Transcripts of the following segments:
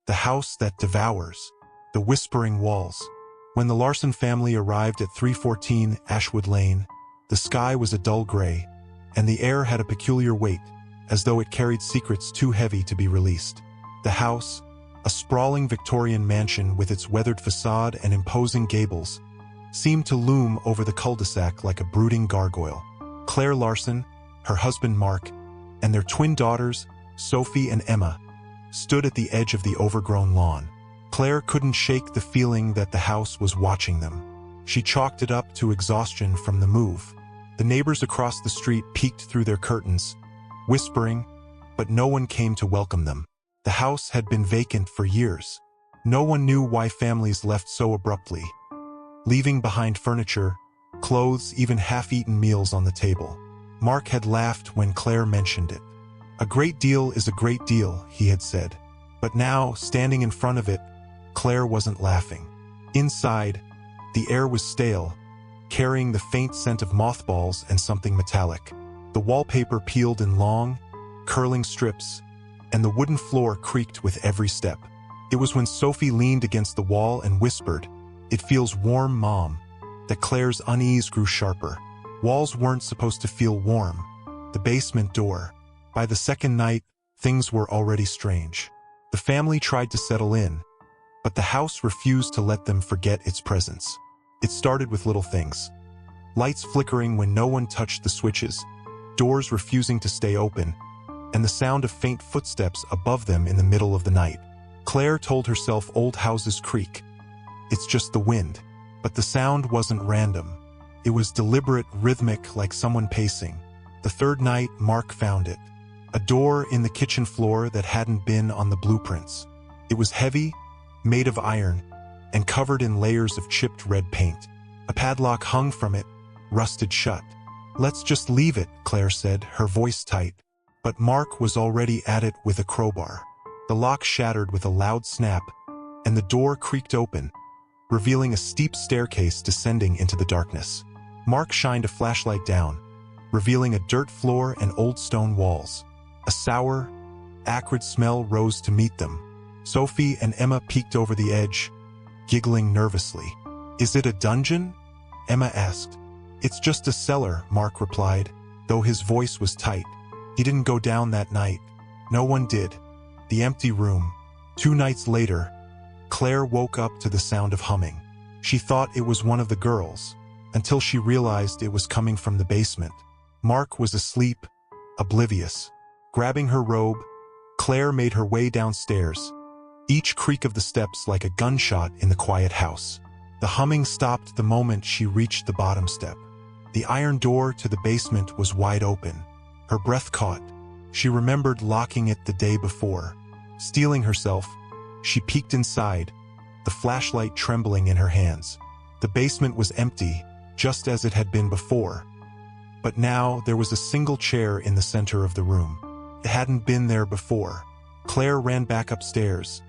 The house that devours. The whispering walls. When the Larson family arrived at 314 Ashwood Lane, the sky was a dull gray, and the air had a peculiar weight, as though it carried secrets too heavy to be released. The house, a sprawling Victorian mansion with its weathered facade and imposing gables, seemed to loom over the cul-de-sac like a brooding gargoyle. Claire Larson, her husband Mark, and their twin daughters, Sophie and Emma, stood at the edge of the overgrown lawn. Claire couldn't shake the feeling that the house was watching them. She chalked it up to exhaustion from the move. The neighbors across the street peeked through their curtains, whispering, but no one came to welcome them. The house had been vacant for years. No one knew why families left so abruptly, leaving behind furniture, clothes, even half-eaten meals on the table. Mark had laughed when Claire mentioned it. A great deal is a great deal, he had said. But now, standing in front of it, Claire wasn't laughing. Inside, the air was stale, carrying the faint scent of mothballs and something metallic. The wallpaper peeled in long, curling strips, and the wooden floor creaked with every step. It was when Sophie leaned against the wall and whispered, "It feels warm, Mom," that Claire's unease grew sharper. Walls weren't supposed to feel warm. The basement door. By the second night, things were already strange. The family tried to settle in, but the house refused to let them forget its presence. It started with little things. Lights flickering when no one touched the switches, doors refusing to stay open, and the sound of faint footsteps above them in the middle of the night. Claire told herself old houses creak. It's just the wind. But the sound wasn't random. It was deliberate, rhythmic, like someone pacing. The third night, Mark found it. A door in the kitchen floor that hadn't been on the blueprints. It was heavy, made of iron, and covered in layers of chipped red paint. A padlock hung from it, rusted shut. "Let's just leave it," Claire said, her voice tight. But Mark was already at it with a crowbar. The lock shattered with a loud snap, and the door creaked open, revealing a steep staircase descending into the darkness. Mark shined a flashlight down, revealing a dirt floor and old stone walls. A sour, acrid smell rose to meet them. Sophie and Emma peeked over the edge, giggling nervously. "Is it a dungeon?" Emma asked. "It's just a cellar," Mark replied, though his voice was tight. He didn't go down that night. No one did. The empty room. 2 nights later, Claire woke up to the sound of humming. She thought it was one of the girls, until she realized it was coming from the basement. Mark was asleep, oblivious. Grabbing her robe, Claire made her way downstairs, each creak of the steps like a gunshot in the quiet house. The humming stopped the moment she reached the bottom step. The iron door to the basement was wide open. Her breath caught. She remembered locking it the day before. Steeling herself, she peeked inside, the flashlight trembling in her hands. The basement was empty, just as it had been before. But now there was a single chair in the center of the room. It hadn't been there before. Claire ran back upstairs,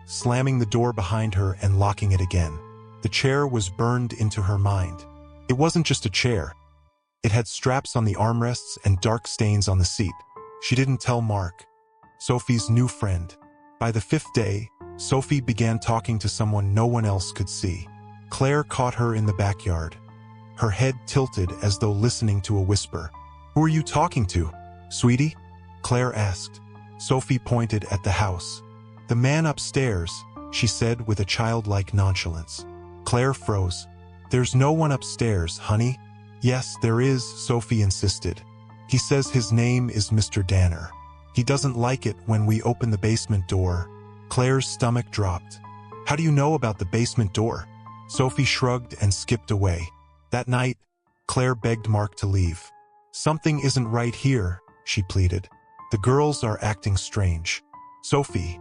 slamming the door behind her and locking it again. The chair was burned into her mind. It wasn't just a chair. It had straps on the armrests and dark stains on the seat. She didn't tell Mark, Sophie's new friend. By the 5th day, Sophie began talking to someone no one else could see. Claire caught her in the backyard, her head tilted as though listening to a whisper. "Who are you talking to, sweetie?" Claire asked. Sophie pointed at the house. "The man upstairs," she said with a childlike nonchalance. Claire froze. "There's no one upstairs, honey." "Yes, there is," Sophie insisted. "He says his name is Mr. Danner. He doesn't like it when we open the basement door." Claire's stomach dropped. "How do you know about the basement door?" Sophie shrugged and skipped away. That night, Claire begged Mark to leave. "Something isn't right here," she pleaded. "The girls are acting strange." "Sophie,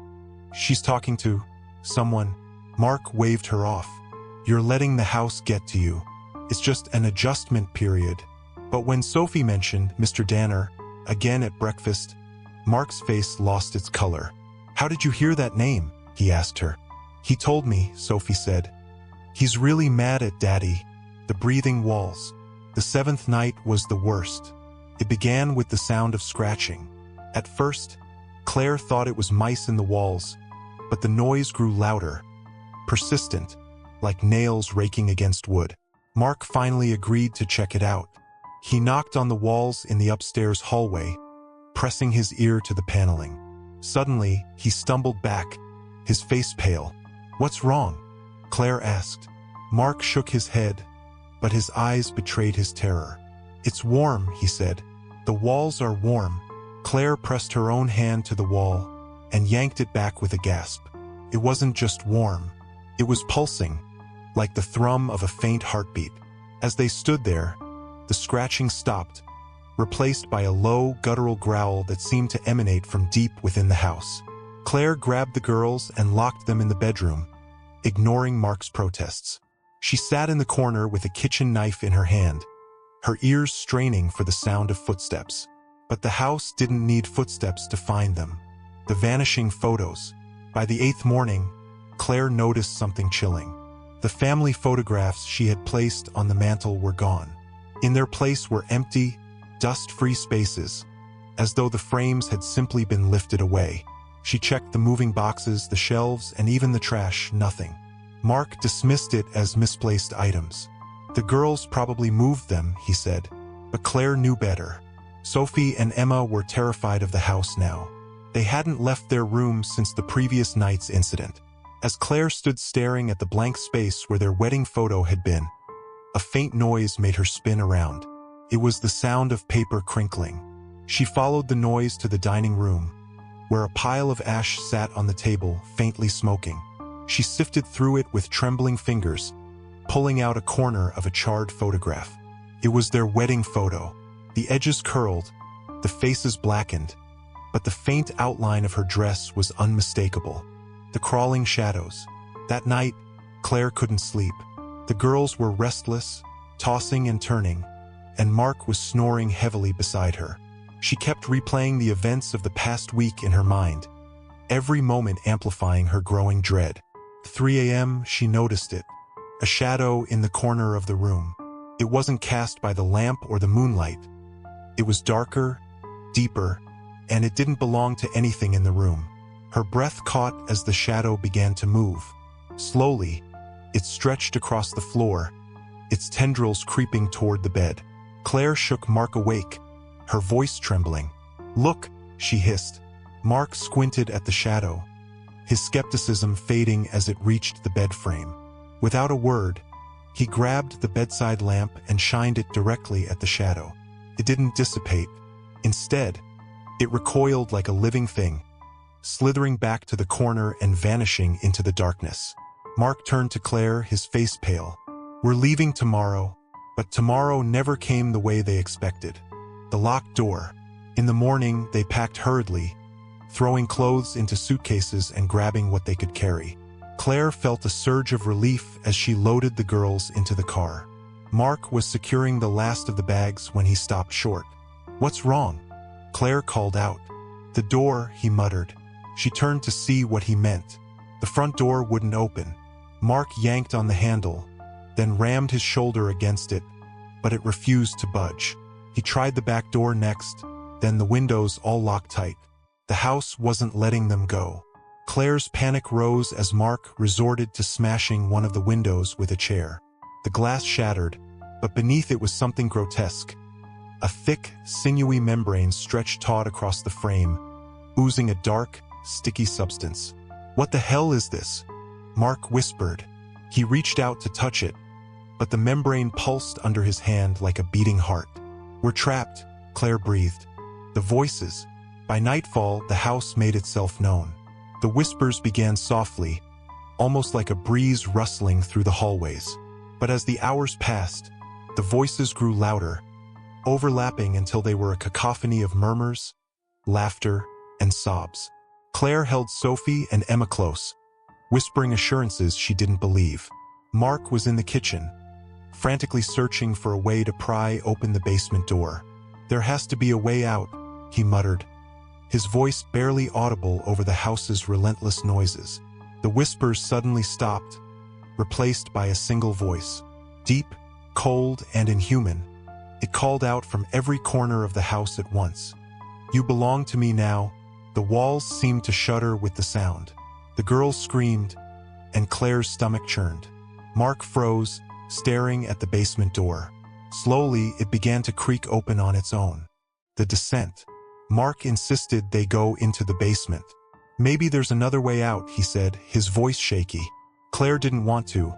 she's talking to someone." Mark waved her off. "You're letting the house get to you. It's just an adjustment period." But when Sophie mentioned Mr. Danner again at breakfast, Mark's face lost its color. "How did you hear that name?" he asked her. "He told me," Sophie said. "He's really mad at Daddy." The breathing walls. The 7th night was the worst. It began with the sound of scratching. At first, Claire thought it was mice in the walls, but the noise grew louder, persistent, like nails raking against wood. Mark finally agreed to check it out. He knocked on the walls in the upstairs hallway, pressing his ear to the paneling. Suddenly, he stumbled back, his face pale. "What's wrong?" Claire asked. Mark shook his head, but his eyes betrayed his terror. "It's warm," he said. "The walls are warm." Claire pressed her own hand to the wall and yanked it back with a gasp. It wasn't just warm. It was pulsing, like the thrum of a faint heartbeat. As they stood there, the scratching stopped, replaced by a low, guttural growl that seemed to emanate from deep within the house. Claire grabbed the girls and locked them in the bedroom, ignoring Mark's protests. She sat in the corner with a kitchen knife in her hand, her ears straining for the sound of footsteps. But the house didn't need footsteps to find them. The vanishing photos. By the 8th morning, Claire noticed something chilling. The family photographs she had placed on the mantel were gone. In their place were empty, dust-free spaces, as though the frames had simply been lifted away. She checked the moving boxes, the shelves, and even the trash. Nothing. Mark dismissed it as misplaced items. "The girls probably moved them," he said. But Claire knew better. Sophie and Emma were terrified of the house now. They hadn't left their rooms since the previous night's incident. As Claire stood staring at the blank space where their wedding photo had been, a faint noise made her spin around. It was the sound of paper crinkling. She followed the noise to the dining room, where a pile of ash sat on the table, faintly smoking. She sifted through it with trembling fingers, pulling out a corner of a charred photograph. It was their wedding photo. The edges curled, the faces blackened, but the faint outline of her dress was unmistakable. The crawling shadows. That night, Claire couldn't sleep. The girls were restless, tossing and turning, and Mark was snoring heavily beside her. She kept replaying the events of the past week in her mind, every moment amplifying her growing dread. 3 a.m., she noticed it, a shadow in the corner of the room. It wasn't cast by the lamp or the moonlight. It was darker, deeper, and it didn't belong to anything in the room. Her breath caught as the shadow began to move. Slowly, it stretched across the floor, its tendrils creeping toward the bed. Claire shook Mark awake, her voice trembling. "Look," she hissed. Mark squinted at the shadow, his skepticism fading as it reached the bed frame. Without a word, he grabbed the bedside lamp and shined it directly at the shadow. It didn't dissipate. Instead, it recoiled like a living thing, slithering back to the corner and vanishing into the darkness. Mark turned to Claire, his face pale. "We're leaving tomorrow," but tomorrow never came the way they expected. The locked door. In the morning, they packed hurriedly, throwing clothes into suitcases and grabbing what they could carry. Claire felt a surge of relief as she loaded the girls into the car. Mark was securing the last of the bags when he stopped short. "What's wrong?" Claire called out. "The door," he muttered. She turned to see what he meant. The front door wouldn't open. Mark yanked on the handle, then rammed his shoulder against it, but it refused to budge. He tried the back door next, then the windows all locked tight. The house wasn't letting them go. Claire's panic rose as Mark resorted to smashing one of the windows with a chair. The glass shattered, but beneath it was something grotesque. A thick, sinewy membrane stretched taut across the frame, oozing a dark, sticky substance. "What the hell is this?" Mark whispered. He reached out to touch it, but the membrane pulsed under his hand like a beating heart. "We're trapped," Claire breathed. The voices. By nightfall, the house made itself known. The whispers began softly, almost like a breeze rustling through the hallways. But as the hours passed, the voices grew louder, overlapping until they were a cacophony of murmurs, laughter, and sobs. Claire held Sophie and Emma close, whispering assurances she didn't believe. Mark was in the kitchen, frantically searching for a way to pry open the basement door. "There has to be a way out," he muttered, his voice barely audible over the house's relentless noises. The whispers suddenly stopped, replaced by a single voice. Deep, cold, and inhuman, it called out from every corner of the house at once. "You belong to me now." The walls seemed to shudder with the sound. The girls screamed, and Claire's stomach churned. Mark froze, staring at the basement door. Slowly, it began to creak open on its own. The descent. Mark insisted they go into the basement. "Maybe there's another way out," he said, his voice shaky. Claire didn't want to,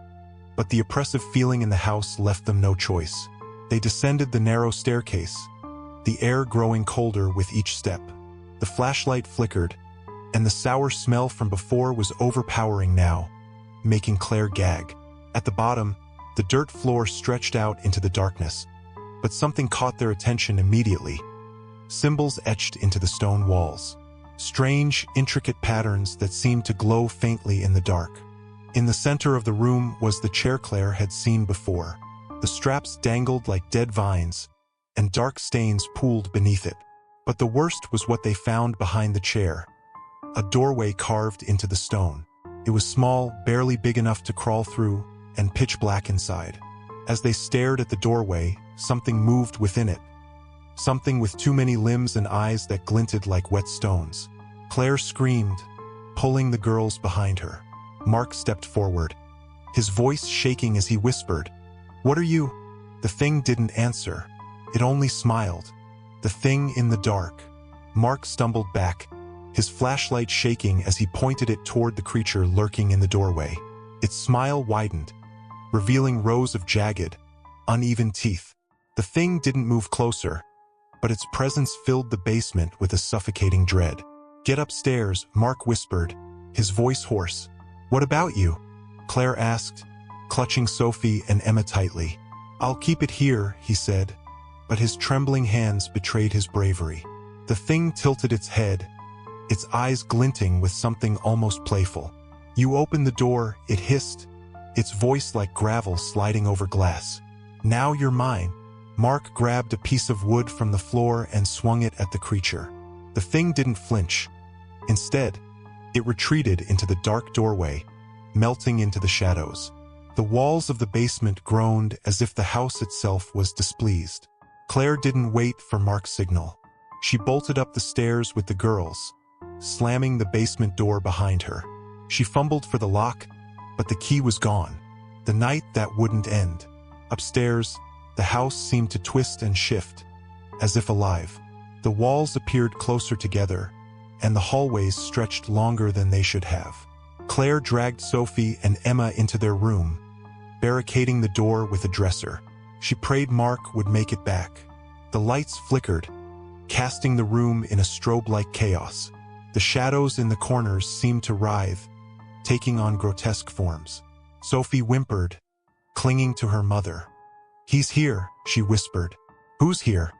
but the oppressive feeling in the house left them no choice. They descended the narrow staircase, the air growing colder with each step. The flashlight flickered, and the sour smell from before was overpowering now, making Claire gag. At the bottom, the dirt floor stretched out into the darkness, but something caught their attention immediately. Symbols etched into the stone walls. Strange, intricate patterns that seemed to glow faintly in the dark. In the center of the room was the chair Claire had seen before. The straps dangled like dead vines, and dark stains pooled beneath it. But the worst was what they found behind the chair. A doorway carved into the stone. It was small, barely big enough to crawl through, and pitch black inside. As they stared at the doorway, something moved within it. Something with too many limbs and eyes that glinted like wet stones. Claire screamed, pulling the girls behind her. Mark stepped forward, his voice shaking as he whispered, "What are you?" The thing didn't answer. It only smiled. The thing in the dark. Mark stumbled back, his flashlight shaking as he pointed it toward the creature lurking in the doorway. Its smile widened, revealing rows of jagged, uneven teeth. The thing didn't move closer, but its presence filled the basement with a suffocating dread. "Get upstairs," Mark whispered, his voice hoarse. "What about you?" Claire asked, clutching Sophie and Emma tightly. "I'll keep it here," he said, but his trembling hands betrayed his bravery. The thing tilted its head, its eyes glinting with something almost playful. "You open the door," it hissed, its voice like gravel sliding over glass. "Now you're mine." Mark grabbed a piece of wood from the floor and swung it at the creature. The thing didn't flinch. Instead, it retreated into the dark doorway, melting into the shadows. The walls of the basement groaned as if the house itself was displeased. Claire didn't wait for Mark's signal. She bolted up the stairs with the girls, slamming the basement door behind her. She fumbled for the lock, but the key was gone. The night that wouldn't end. Upstairs, the house seemed to twist and shift, as if alive. The walls appeared closer together, and the hallways stretched longer than they should have. Claire dragged Sophie and Emma into their room, barricading the door with a dresser. She prayed Mark would make it back. The lights flickered, casting the room in a strobe-like chaos. The shadows in the corners seemed to writhe, taking on grotesque forms. Sophie whimpered, clinging to her mother. "He's here," she whispered. "Who's here?"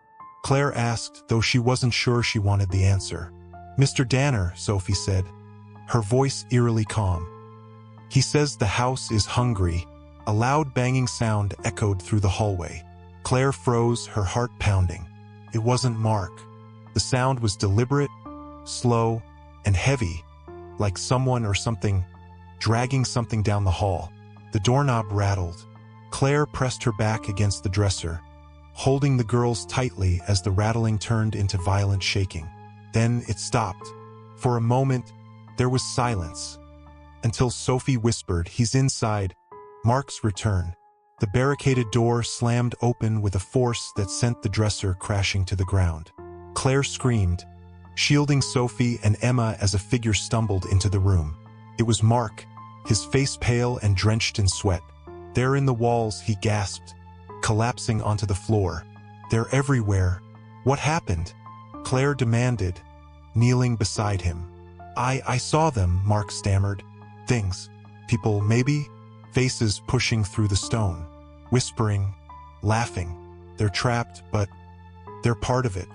Claire asked, though she wasn't sure she wanted the answer. "Mr. Danner," Sophie said, her voice eerily calm. "He says the house is hungry." A loud banging sound echoed through the hallway. Claire froze, her heart pounding. It wasn't Mark. The sound was deliberate, slow, and heavy, like someone or something dragging something down the hall. The doorknob rattled. Claire pressed her back against the dresser, holding the girls tightly as the rattling turned into violent shaking. Then it stopped. For a moment, there was silence, until Sophie whispered, "He's inside." Mark's return. The barricaded door slammed open with a force that sent the dresser crashing to the ground. Claire screamed, shielding Sophie and Emma as a figure stumbled into the room. It was Mark, his face pale and drenched in sweat. "They're in the walls," he gasped, collapsing onto the floor. "They're everywhere." "What happened?" Claire demanded, kneeling beside him. I saw them," Mark stammered. "Things. People, maybe?" Faces pushing through the stone, whispering, laughing. "They're trapped, but they're part of it.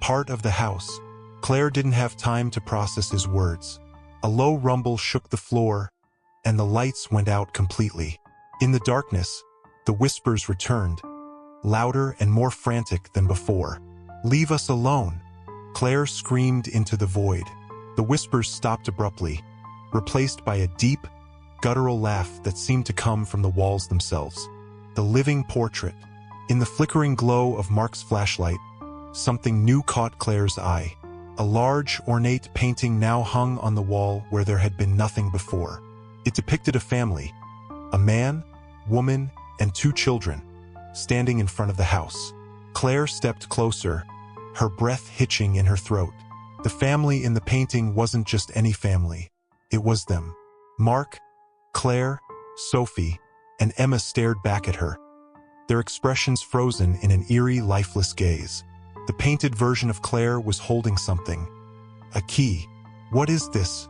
Part of the house." Claire didn't have time to process his words. A low rumble shook the floor, and the lights went out completely. In the darkness, the whispers returned, louder and more frantic than before. "Leave us alone!" Claire screamed into the void. The whispers stopped abruptly, replaced by a deep, guttural laugh that seemed to come from the walls themselves. The living portrait. In the flickering glow of Mark's flashlight, something new caught Claire's eye. A large, ornate painting now hung on the wall where there had been nothing before. It depicted a family, a man, woman, and 2 children, standing in front of the house. Claire stepped closer, her breath hitching in her throat. The family in the painting wasn't just any family. It was them. Mark, Claire, Sophie, and Emma stared back at her, their expressions frozen in an eerie, lifeless gaze. The painted version of Claire was holding something. A key. "What is this?"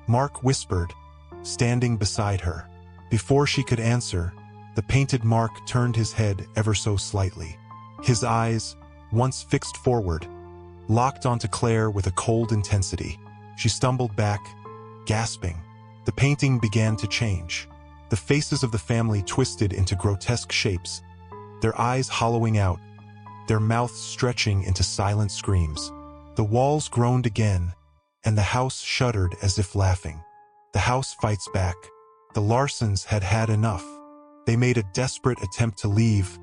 Mark whispered, standing beside her. Before she could answer, the painted Mark turned his head ever so slightly. His eyes, once fixed forward, locked onto Claire with a cold intensity. She stumbled back, gasping. The painting began to change. The faces of the family twisted into grotesque shapes, their eyes hollowing out, their mouths stretching into silent screams. The walls groaned again, and the house shuddered as if laughing. The house fights back. The Larsons had had enough. They made a desperate attempt to leave,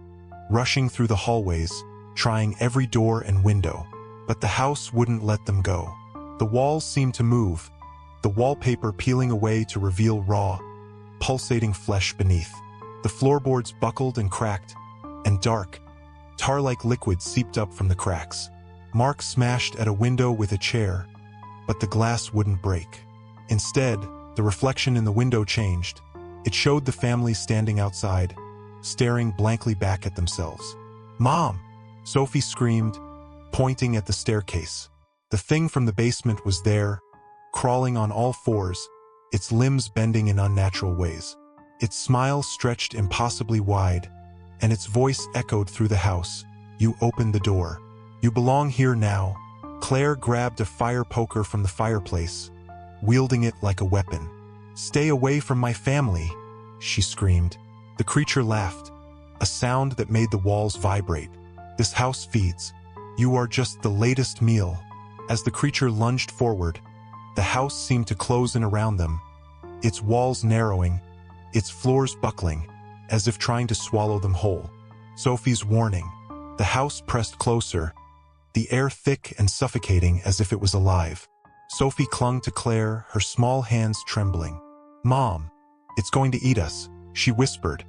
rushing through the hallways, trying every door and window. But the house wouldn't let them go. The walls seemed to move, the wallpaper peeling away to reveal raw, pulsating flesh beneath. The floorboards buckled and cracked, and dark, tar-like liquid seeped up from the cracks. Mark smashed at a window with a chair, but the glass wouldn't break. Instead, the reflection in the window changed. It showed the family standing outside, staring blankly back at themselves. "Mom!" Sophie screamed, pointing at the staircase. The thing from the basement was there, crawling on all fours, its limbs bending in unnatural ways. Its smile stretched impossibly wide, and its voice echoed through the house. "You opened the door. You belong here now." Claire grabbed a fire poker from the fireplace, wielding it like a weapon. "Stay away from my family," she screamed. The creature laughed, a sound that made the walls vibrate. "This house feeds. You are just the latest meal." As the creature lunged forward, the house seemed to close in around them, its walls narrowing, its floors buckling, as if trying to swallow them whole. Sophie's warning. The house pressed closer, the air thick and suffocating as if it was alive. Sophie clung to Claire, her small hands trembling. "Mom, it's going to eat us," she whispered,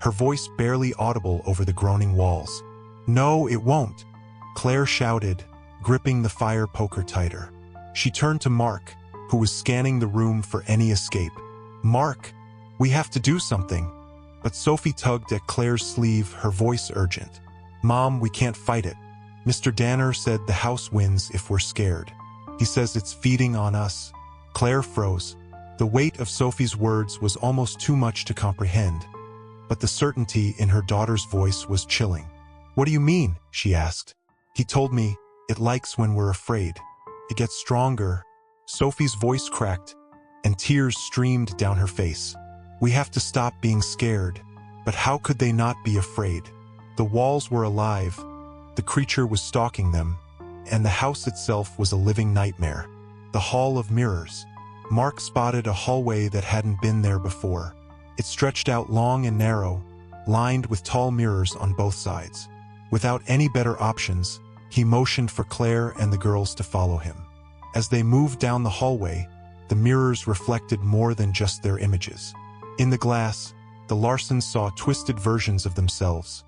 her voice barely audible over the groaning walls. "No, it won't," Claire shouted, gripping the fire poker tighter. She turned to Mark, who was scanning the room for any escape. "Mark, we have to do something." But Sophie tugged at Claire's sleeve, her voice urgent. "Mom, we can't fight it. Mr. Danner said the house wins if we're scared. He says it's feeding on us." Claire froze. The weight of Sophie's words was almost too much to comprehend, but the certainty in her daughter's voice was chilling. "What do you mean?" she asked. "He told me it likes when we're afraid. It gets stronger." Sophie's voice cracked, and tears streamed down her face. "We have to stop being scared." But how could they not be afraid? The walls were alive, the creature was stalking them, and the house itself was a living nightmare. The Hall of Mirrors. Mark spotted a hallway that hadn't been there before. It stretched out long and narrow, lined with tall mirrors on both sides. Without any better options, he motioned for Claire and the girls to follow him. As they moved down the hallway, the mirrors reflected more than just their images. In the glass, the Larsons saw twisted versions of themselves,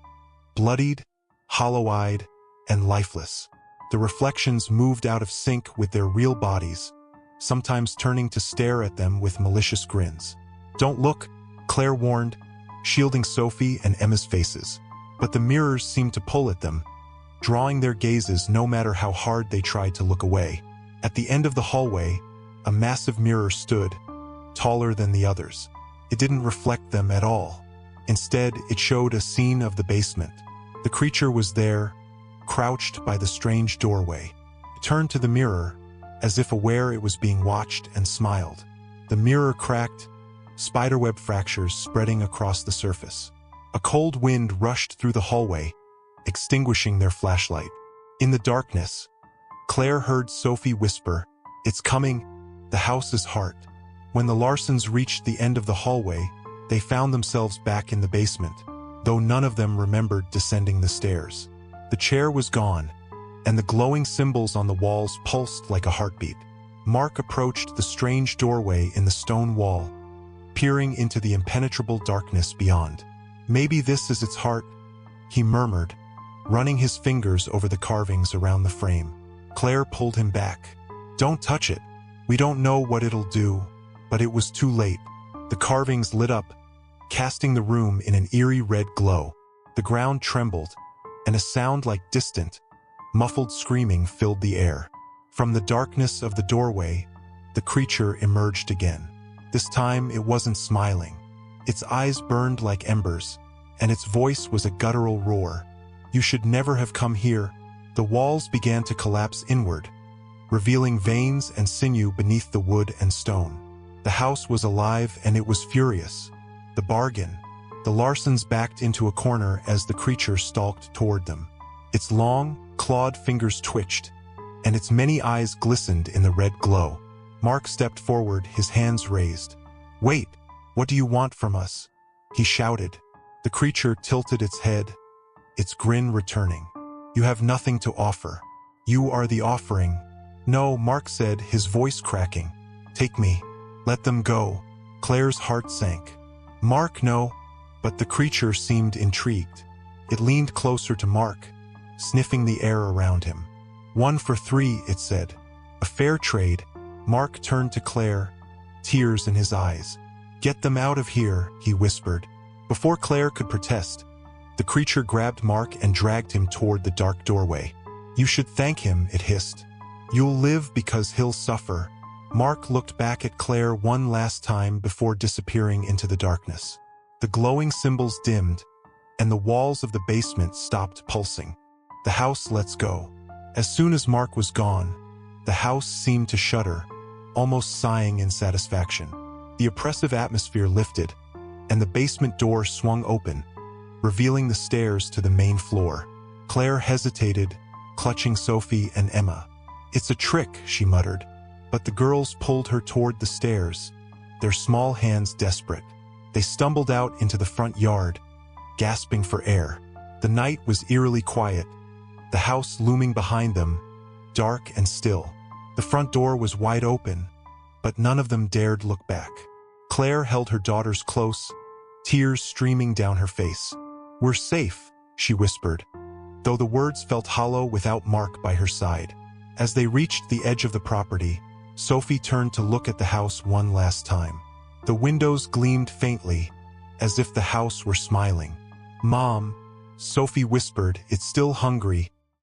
bloodied, hollow-eyed, and lifeless. The reflections moved out of sync with their real bodies, sometimes turning to stare at them with malicious grins. "Don't look," Claire warned, shielding Sophie and Emma's faces. But the mirrors seemed to pull at them, drawing their gazes no matter how hard they tried to look away. At the end of the hallway, a massive mirror stood, taller than the others. It didn't reflect them at all. Instead, it showed a scene of the basement. The creature was there, crouched by the strange doorway. It turned to the mirror, as if aware it was being watched, and smiled. The mirror cracked, spiderweb fractures spreading across the surface. A cold wind rushed through the hallway, extinguishing their flashlight. In the darkness, Claire heard Sophie whisper, "It's coming, the house's heart." When the Larsons reached the end of the hallway, they found themselves back in the basement, though none of them remembered descending the stairs. The chair was gone, and the glowing symbols on the walls pulsed like a heartbeat. Mark approached the strange doorway in the stone wall, peering into the impenetrable darkness beyond. "Maybe this is its heart," he murmured, running his fingers over the carvings around the frame. Claire pulled him back. "Don't touch it. We don't know what it'll do." But it was too late. The carvings lit up, casting the room in an eerie red glow. The ground trembled, and a sound like distant, muffled screaming filled the air. From the darkness of the doorway, the creature emerged again. This time it wasn't smiling. Its eyes burned like embers, and its voice was a guttural roar. "You should never have come here." The walls began to collapse inward, revealing veins and sinew beneath the wood and stone. The house was alive, and it was furious. The bargain. The Larsons backed into a corner as the creature stalked toward them. Its long, clawed fingers twitched, and its many eyes glistened in the red glow. Mark stepped forward, his hands raised. "Wait, what do you want from us?" he shouted. The creature tilted its head, its grin returning. "You have nothing to offer. You are the offering." "No," Mark said, his voice cracking. "Take me. Let them go." Claire's heart sank. "Mark, no." But the creature seemed intrigued. It leaned closer to Mark, sniffing the air around him. "1 for 3, it said. "A fair trade." Mark turned to Claire, tears in his eyes. "Get them out of here," he whispered. Before Claire could protest, the creature grabbed Mark and dragged him toward the dark doorway. "You should thank him," it hissed. "You'll live because he'll suffer." Mark looked back at Claire one last time before disappearing into the darkness. The glowing symbols dimmed, and the walls of the basement stopped pulsing. The house lets go. As soon as Mark was gone, the house seemed to shudder, almost sighing in satisfaction. The oppressive atmosphere lifted, and the basement door swung open, revealing the stairs to the main floor. Claire hesitated, clutching Sophie and Emma. "It's a trick," she muttered. But the girls pulled her toward the stairs, their small hands desperate. They stumbled out into the front yard, gasping for air. The night was eerily quiet, the house looming behind them, dark and still. The front door was wide open, but none of them dared look back. Claire held her daughters close, tears streaming down her face. "We're safe," she whispered, though the words felt hollow without Mark by her side. As they reached the edge of the property, Sophie turned to look at the house one last time. The windows gleamed faintly, as if the house were smiling. "Mom," Sophie whispered, "it's still hungry."